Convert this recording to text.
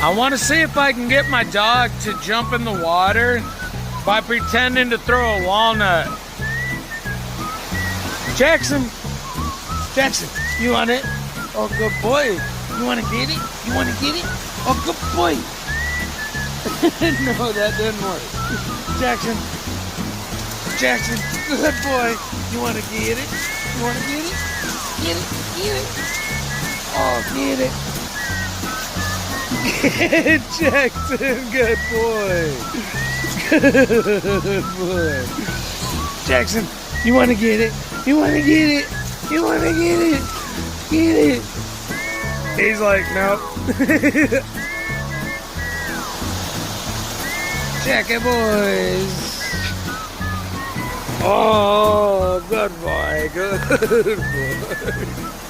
I want to see if I can get my dog to jump in the water by pretending to throw a walnut. Jackson, you want it? Oh, good boy. You want to get it? You want to get it? Oh, good boy. No, that didn't work. Jackson, good boy. You want to get it? You want to get it? Get it, get it. Oh, get it. Jackson, good boy. Good boy. Jackson, you want to get it? You want to get it? You want to get it? Get it. He's like, nope. Jackie boys. Oh, good boy, good boy.